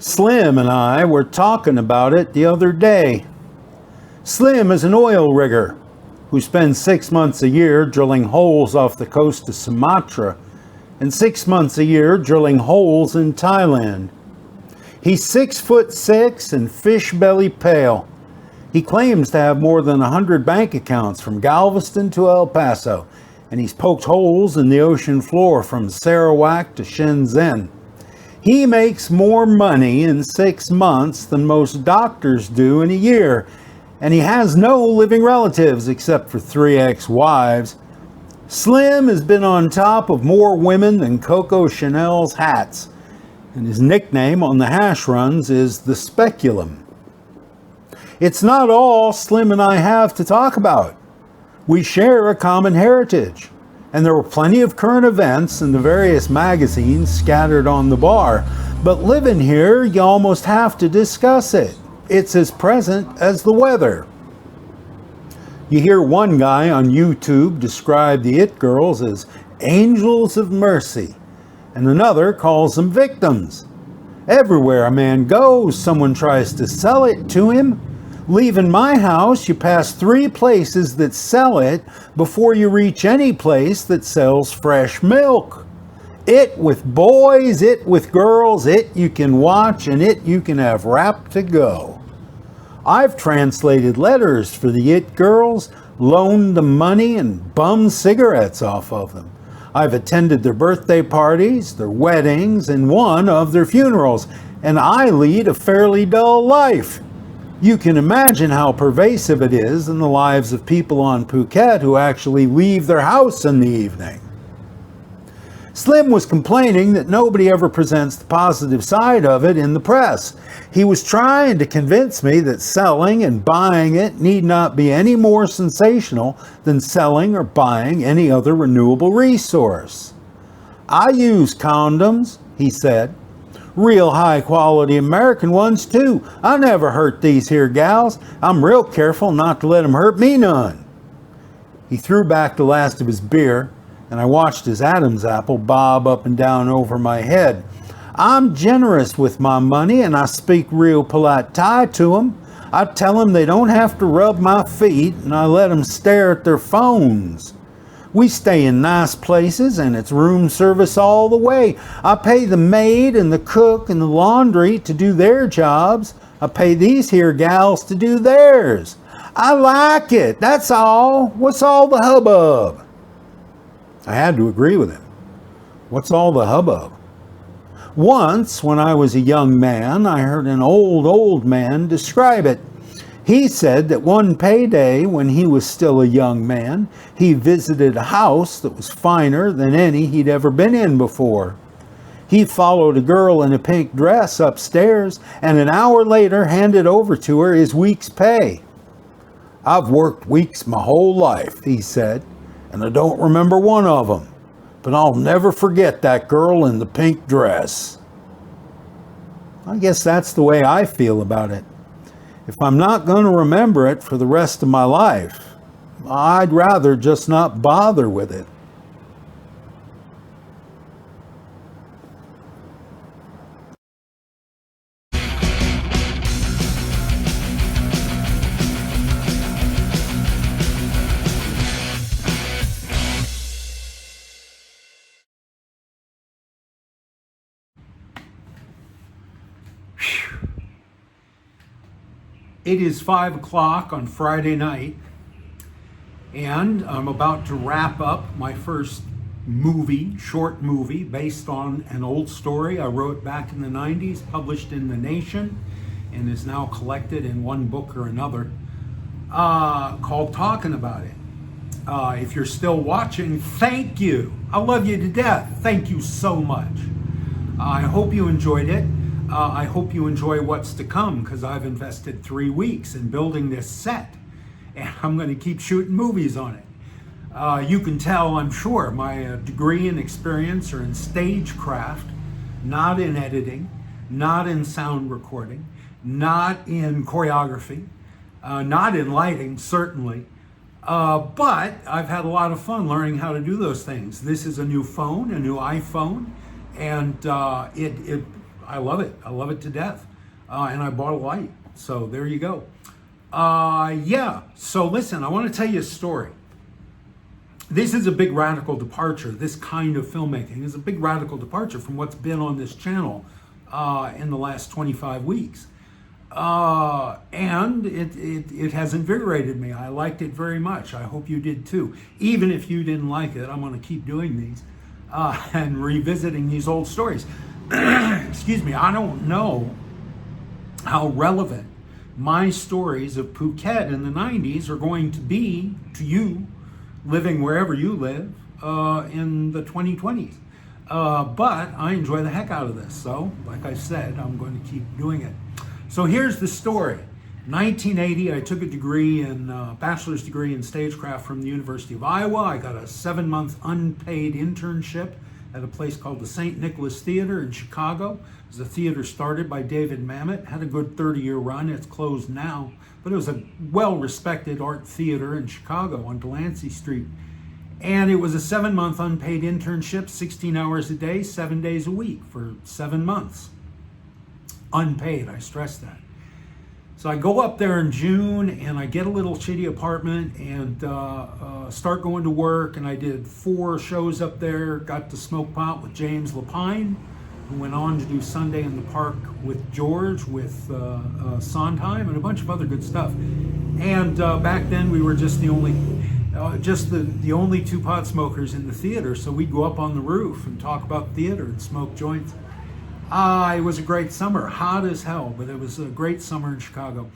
Slim and I were talking about it the other day. Slim is an oil rigger who spends 6 months a year drilling holes off the coast of Sumatra and 6 months a year drilling holes in Thailand. He's 6'6" and fish belly pale. He claims to have more than 100 bank accounts from Galveston to El Paso, and he's poked holes in the ocean floor from Sarawak to Shenzhen. He makes more money in 6 months than most doctors do in a year, and he has no living relatives except for 3 ex-wives. Slim has been on top of more women than Coco Chanel's hats, and his nickname on the hash runs is the Speculum. It's not all Slim and I have to talk about. We share a common heritage, and there were plenty of current events in the various magazines scattered on the bar, but living here, you almost have to discuss it. It's as present as the weather. You hear one guy on YouTube describe the It Girls as angels of mercy, and another calls them victims. Everywhere a man goes, someone tries to sell it to him. Leaving my house, you pass 3 places that sell it before you reach any place that sells fresh milk. It with boys, it with girls, it you can watch, and it you can have wrapped to go. I've translated letters for the It Girls, loaned them money, and bummed cigarettes off of them. I've attended their birthday parties, their weddings, and one of their funerals, and I lead a fairly dull life. You can imagine how pervasive it is in the lives of people on Phuket who actually leave their house in the evening. Slim was complaining that nobody ever presents the positive side of it in the press. He was trying to convince me that selling and buying it need not be any more sensational than selling or buying any other renewable resource. I use condoms, he said. Real high quality American ones too. I never hurt these here gals. I'm real careful not to let them hurt me none. He threw back the last of his beer, and I watched his Adam's apple bob up and down over my head. I'm generous with my money, and I speak real polite Thai to them. I tell them they don't have to rub my feet, and I let them stare at their phones. We stay in nice places, and it's room service all the way. I pay the maid and the cook and the laundry to do their jobs. I pay these here gals to do theirs. I like it, that's all. What's all the hubbub? I had to agree with him. What's all the hubbub? Once, when I was a young man, I heard an old man describe it. He said that one payday, when he was still a young man, he visited a house that was finer than any he'd ever been in before. He followed a girl in a pink dress upstairs, and an hour later handed over to her his week's pay. I've worked weeks my whole life, he said, and I don't remember one of them, but I'll never forget that girl in the pink dress. I guess that's the way I feel about it. If I'm not going to remember it for the rest of my life, I'd rather just not bother with it. It is 5 o'clock on Friday night, and I'm about to wrap up my first short movie, based on an old story I wrote back in the 90s, published in The Nation, and is now collected in one book or another, called Talking About It. If you're still watching, thank you. I love you to death. Thank you so much. I hope you enjoyed it. I hope you enjoy what's to come, because I've invested 3 weeks in building this set, and I'm going to keep shooting movies on it. You can tell, I'm sure, my degree and experience are in stagecraft, not in editing, not in sound recording, not in choreography, not in lighting, certainly. But I've had a lot of fun learning how to do those things. This is a new phone, a new iPhone, and I love it. I love it to death. And I bought a light. So there you go. Yeah. So listen, I want to tell you a story. This is a big radical departure. This kind of filmmaking is a big radical departure from what's been on this channel in the last 25 weeks. And it has invigorated me. I liked it very much. I hope you did too. Even if you didn't like it, I'm going to keep doing these and revisiting these old stories. Excuse me. I don't know how relevant my stories of Phuket in the 90s are going to be to you living wherever you live in the 2020s. But I enjoy the heck out of this. So, like I said, I'm going to keep doing it. So here's the story. 1980, I took a degree bachelor's degree in stagecraft from the University of Iowa. I got a 7-month unpaid internship at a place called the St. Nicholas Theater in Chicago. It was a theater started by David Mamet, had a good 30-year run. It's closed now, but it was a well-respected art theater in Chicago on Delancey Street. And it was a 7-month unpaid internship, 16 hours a day, 7 days a week for 7 months. Unpaid, I stress that. So I go up there in June and I get a little shitty apartment and start going to work. And I did 4 shows up there, got to smoke pot with James Lapine, who went on to do Sunday in the Park with George, with Sondheim, and a bunch of other good stuff. And back then we were just the only two pot smokers in the theater. So we'd go up on the roof and talk about theater and smoke joints. It was a great summer, hot as hell, but it was a great summer in Chicago.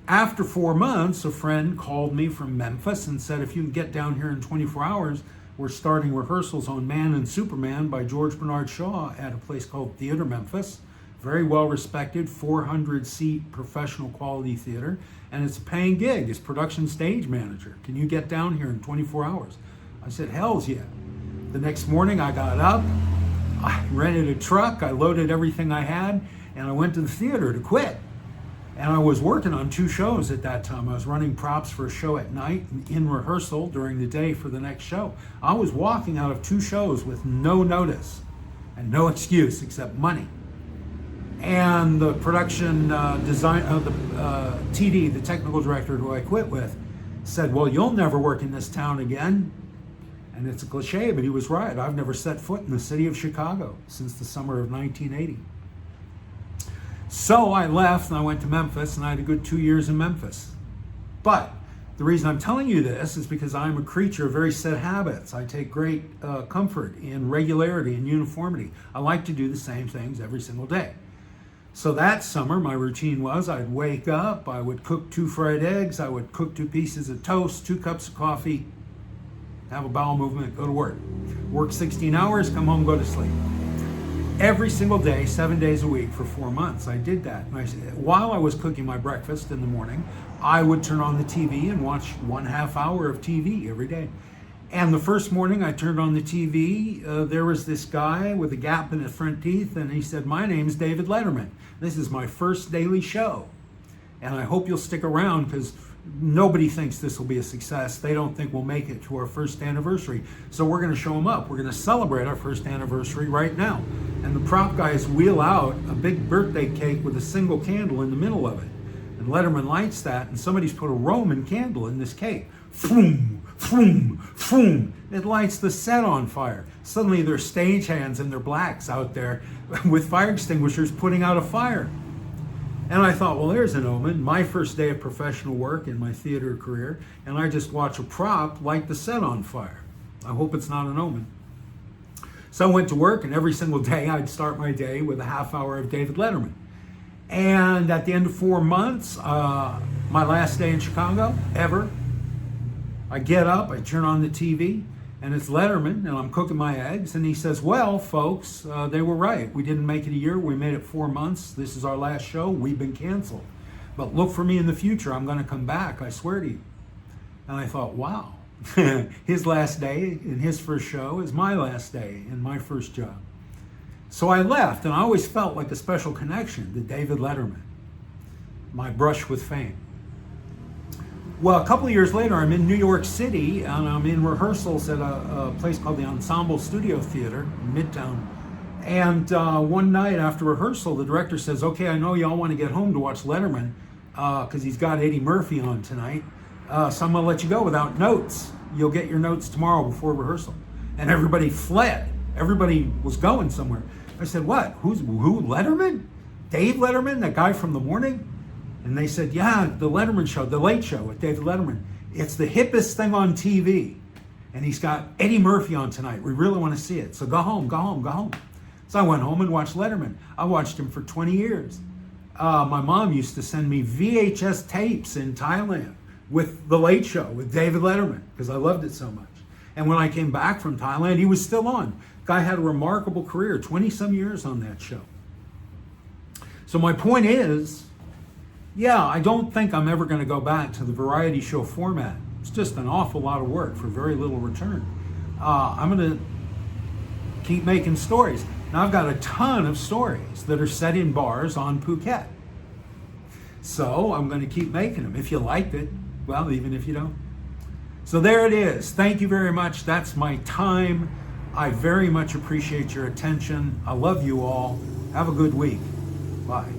After 4 months, a friend called me from Memphis and said, if you can get down here in 24 hours, we're starting rehearsals on Man and Superman by George Bernard Shaw at a place called Theater Memphis. Very well respected, 400-seat professional quality theater, and it's a paying gig. It's production stage manager. Can you get down here in 24 hours? I said, hell's yeah. The next morning I got up, I rented a truck, I loaded everything I had, and I went to the theater to quit. And I was working on 2 shows at that time. I was running props for a show at night and in rehearsal during the day for the next show. I was walking out of 2 shows with no notice and no excuse except money. And the production TD, the technical director who I quit with, said, well, you'll never work in this town again. And it's a cliche, but he was right. I've never set foot in the city of Chicago since the summer of 1980. So I left and I went to Memphis, and I had a good 2 years in Memphis. But the reason I'm telling you this is because I'm a creature of very set habits. I take great comfort in regularity and uniformity. I like to do the same things every single day. So that summer, my routine was I'd wake up, I would cook 2 fried eggs, I would cook 2 pieces of toast, 2 cups of coffee, have a bowel movement, go to work. Work 16 hours, come home, go to sleep. Every single day, 7 days a week for 4 months, I did that. And while I was cooking my breakfast in the morning, I would turn on the TV and watch 1/2 hour of TV every day. And the first morning I turned on the TV, there was this guy with a gap in his front teeth, and he said, my name's David Letterman. This is my first daily show. And I hope you'll stick around because nobody thinks this will be a success. They don't think we'll make it to our first anniversary. So we're going to show them up. We're going to celebrate our first anniversary right now. And the prop guys wheel out a big birthday cake with a single candle in the middle of it. And Letterman lights that, and somebody's put a Roman candle in this cake. Vroom, vroom, vroom. It lights the set on fire. Suddenly there's stagehands and their blacks out there with fire extinguishers putting out a fire. And I thought, well, there's an omen. My first day of professional work in my theater career, and I just watch a prop light the set on fire. I hope it's not an omen. So I went to work, and every single day I'd start my day with a 1/2 hour of David Letterman. And at the end of 4 months, my last day in Chicago ever, I get up, I turn on the TV, and it's Letterman, and I'm cooking my eggs, and he says, well, folks, they were right. We didn't make it a year. We made it 4 months. This is our last show. We've been canceled. But look for me in the future. I'm going to come back. I swear to you. And I thought, wow, his last day in his first show is my last day in my first job. So I left, and I always felt like a special connection to David Letterman, my brush with fame. Well, a couple of years later, I'm in New York City, and I'm in rehearsals at a place called the Ensemble Studio Theater in Midtown. And one night after rehearsal, the director says, okay, I know y'all want to get home to watch Letterman because he's got Eddie Murphy on tonight. So I'm going to let you go without notes. You'll get your notes tomorrow before rehearsal. And everybody fled. Everybody was going somewhere. I said, what? Who, Letterman? Dave Letterman, that guy from the morning? And they said, yeah, the Letterman show, the Late Show with David Letterman. It's the hippest thing on TV. And he's got Eddie Murphy on tonight. We really want to see it. So go home, go home, go home. So I went home and watched Letterman. I watched him for 20 years. My mom used to send me VHS tapes in Thailand with The Late Show with David Letterman because I loved it so much. And when I came back from Thailand, he was still on. Guy had a remarkable career, 20 some years on that show. So my point is, yeah, I don't think I'm ever going to go back to the variety show format. It's just an awful lot of work for very little return. I'm going to keep making stories. Now I've got a ton of stories that are set in bars on Phuket. So I'm going to keep making them. If you liked it, well, even if you don't. So there it is. Thank you very much. That's my time. I very much appreciate your attention. I love you all. Have a good week. Bye.